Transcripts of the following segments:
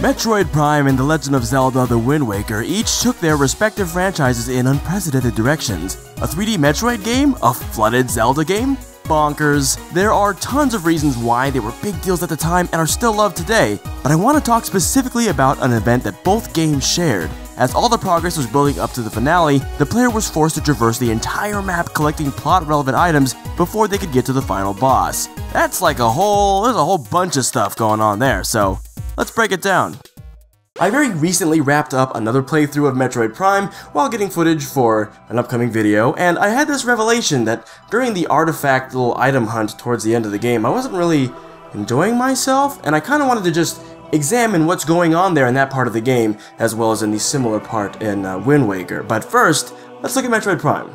Metroid Prime and The Legend of Zelda: The Wind Waker each took their respective franchises in unprecedented directions. A 3D Metroid game? A flooded Zelda game? Bonkers. There are tons of reasons why they were big deals at the time and are still loved today, but I want to talk specifically about an event that both games shared. As all the progress was building up to the finale, the player was forced to traverse the entire map collecting plot-relevant items before they could get to the final boss. That's like there's a whole bunch of stuff going on there, so let's break it down. I very recently wrapped up another playthrough of Metroid Prime while getting footage for an upcoming video, and I had this revelation that during the artifact little item hunt towards the end of the game, I wasn't really enjoying myself, and I kind of wanted to just examine what's going on there in that part of the game, as well as in the similar part in Wind Waker. But first, let's look at Metroid Prime.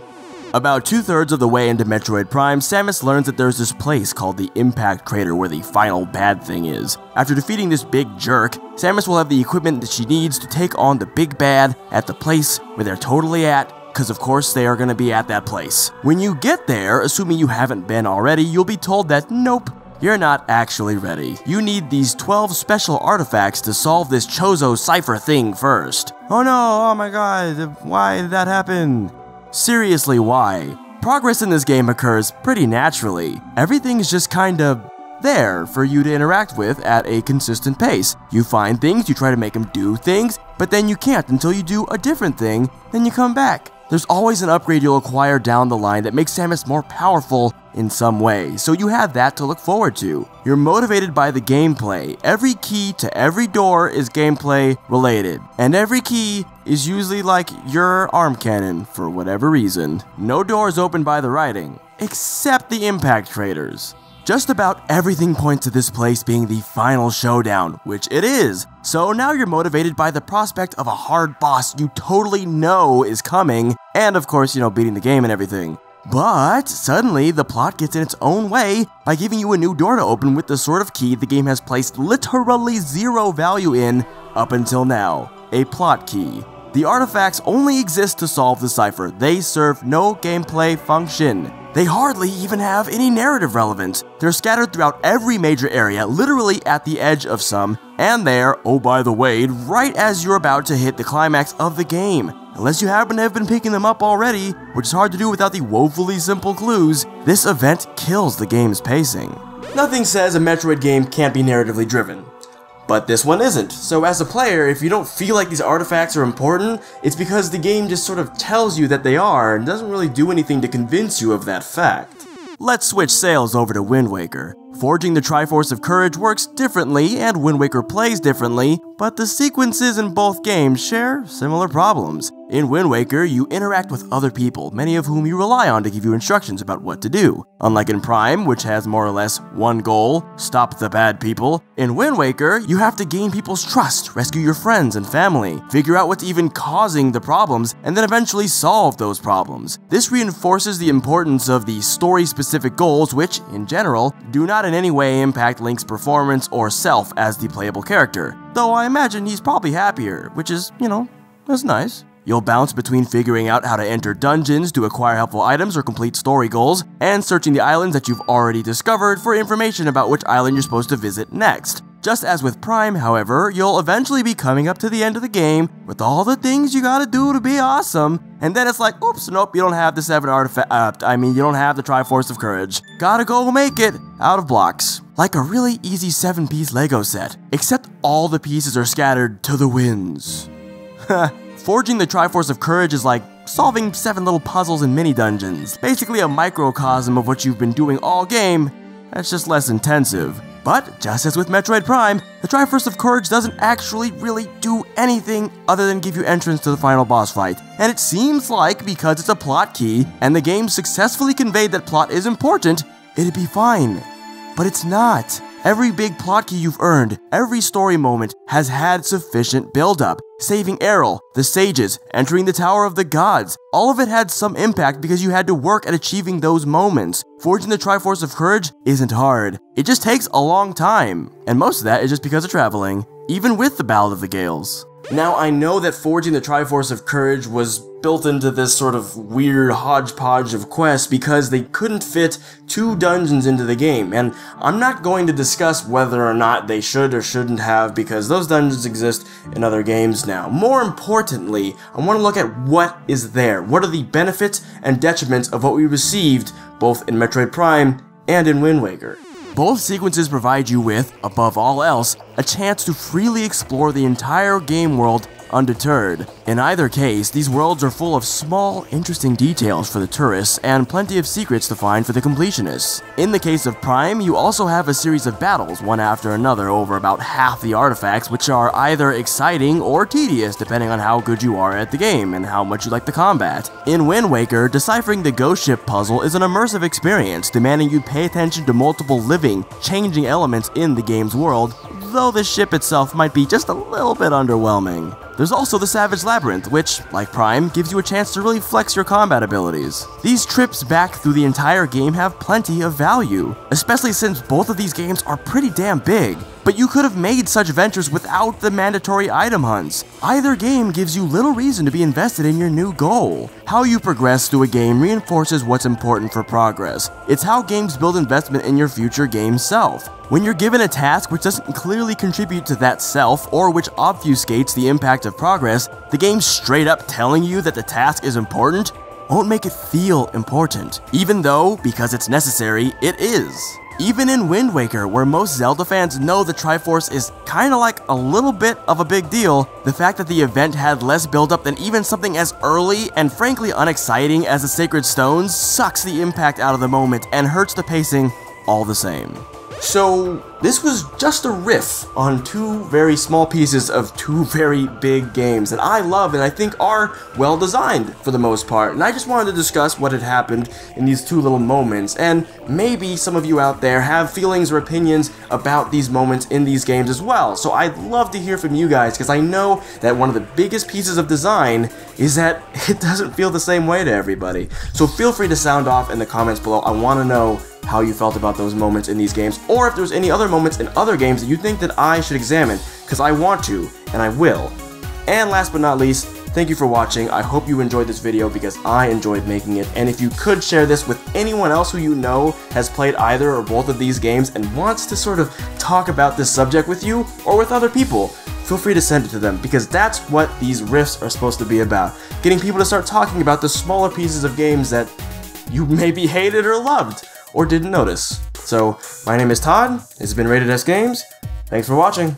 About 2/3 of the way into Metroid Prime, Samus learns that there's this place called the Impact Crater where the final bad thing is. After defeating this big jerk, Samus will have the equipment that she needs to take on the big bad at the place where they're totally at, because of course they are going to be at that place. When you get there, assuming you haven't been already, you'll be told that nope, you're not actually ready. You need these 12 special artifacts to solve this Chozo cipher thing first. Oh no, oh my god, why did that happen? Seriously, why? Progress in this game occurs pretty naturally. Everything's just kind of there for you to interact with at a consistent pace. You find things, you try to make them do things, but then you can't until you do a different thing, then you come back. There's always an upgrade you'll acquire down the line that makes Samus more powerful in some way, so you have that to look forward to. You're motivated by the gameplay. Every key to every door is gameplay related, and every key is usually like your arm cannon for whatever reason. No doors opened by the writing, except the impact craters. Just about everything points to this place being the final showdown, which it is. So now you're motivated by the prospect of a hard boss you totally know is coming, and of course, beating the game and everything. But suddenly, the plot gets in its own way by giving you a new door to open with the sort of key the game has placed literally zero value in up until now: a plot key. The artifacts only exist to solve the cipher. They serve no gameplay function. They hardly even have any narrative relevance. They're scattered throughout every major area, literally at the edge of some, and they're, oh by the way, right as you're about to hit the climax of the game. Unless you happen to have been picking them up already, which is hard to do without the woefully simple clues, this event kills the game's pacing. Nothing says a Metroid game can't be narratively driven. But this one isn't, so as a player, if you don't feel like these artifacts are important, it's because the game just sort of tells you that they are and doesn't really do anything to convince you of that fact. Let's switch sails over to Wind Waker. Forging the Triforce of Courage works differently, and Wind Waker plays differently, but the sequences in both games share similar problems. In Wind Waker, you interact with other people, many of whom you rely on to give you instructions about what to do. Unlike in Prime, which has more or less one goal: stop the bad people, in Wind Waker, you have to gain people's trust, rescue your friends and family, figure out what's even causing the problems, and then eventually solve those problems. This reinforces the importance of the story-specific goals, which, in general, do not in any way impact Link's performance or self as the playable character. Though I imagine he's probably happier, which is, that's nice. You'll bounce between figuring out how to enter dungeons to acquire helpful items or complete story goals, and searching the islands that you've already discovered for information about which island you're supposed to visit next. Just as with Prime, however, you'll eventually be coming up to the end of the game with all the things you gotta do to be awesome, and then it's like, oops, nope, you don't have the 7 artifact, you don't have the Triforce of Courage. Gotta go make it out of blocks. Like a really easy 7-piece Lego set, except all the pieces are scattered to the winds. Forging the Triforce of Courage is like solving 7 little puzzles in mini-dungeons, basically a microcosm of what you've been doing all game, that's just less intensive. But, just as with Metroid Prime, the Triforce of Courage doesn't actually really do anything other than give you entrance to the final boss fight. And it seems like, because it's a plot key, and the game successfully conveyed that plot is important, it'd be fine. But it's not. Every big plot key you've earned, every story moment, has had sufficient build-up. Saving Errol, the sages, entering the Tower of the Gods, all of it had some impact because you had to work at achieving those moments. Forging the Triforce of Courage isn't hard. It just takes a long time. And most of that is just because of traveling, even with the Ballad of the Gales. Now, I know that forging the Triforce of Courage was built into this sort of weird hodgepodge of quests because they couldn't fit 2 dungeons into the game, and I'm not going to discuss whether or not they should or shouldn't have because those dungeons exist in other games now. More importantly, I want to look at what is there. What are the benefits and detriments of what we received both in Metroid Prime and in Wind Waker? Both sequences provide you with, above all else, a chance to freely explore the entire game world undeterred. In either case, these worlds are full of small, interesting details for the tourists and plenty of secrets to find for the completionists. In the case of Prime, you also have a series of battles, one after another, over about half the artifacts, which are either exciting or tedious depending on how good you are at the game and how much you like the combat. In Wind Waker, deciphering the ghost ship puzzle is an immersive experience, demanding you pay attention to multiple living, changing elements in the game's world, though the ship itself might be just a little bit underwhelming. There's also the Savage Labyrinth, which, like Prime, gives you a chance to really flex your combat abilities. These trips back through the entire game have plenty of value, especially since both of these games are pretty damn big. But you could have made such ventures without the mandatory item hunts. Either game gives you little reason to be invested in your new goal. How you progress through a game reinforces what's important for progress. It's how games build investment in your future game self. When you're given a task which doesn't clearly contribute to that self, or which obfuscates the impact of progress, the game straight up telling you that the task is important won't make it feel important, even though, because it's necessary, it is. Even in Wind Waker, where most Zelda fans know the Triforce is kinda like a little bit of a big deal, the fact that the event had less build-up than even something as early and frankly unexciting as the Sacred Stones sucks the impact out of the moment and hurts the pacing all the same. So, this was just a riff on 2 very small pieces of 2 very big games that I love and I think are well designed for the most part, and I just wanted to discuss what had happened in these 2 little moments, and maybe some of you out there have feelings or opinions about these moments in these games as well, so I'd love to hear from you guys, because I know that one of the biggest pieces of design is that it doesn't feel the same way to everybody. So feel free to sound off in the comments below. I want to know how you felt about those moments in these games, or if there's any other moments in other games that you think that I should examine, because I want to, and I will. And last but not least, thank you for watching. I hope you enjoyed this video because I enjoyed making it, and if you could share this with anyone else who you know has played either or both of these games and wants to sort of talk about this subject with you, or with other people, feel free to send it to them, because that's what these riffs are supposed to be about. Getting people to start talking about the smaller pieces of games that you maybe hated or loved, or didn't notice. So, my name is Todd, this has been Rated S Games, thanks for watching.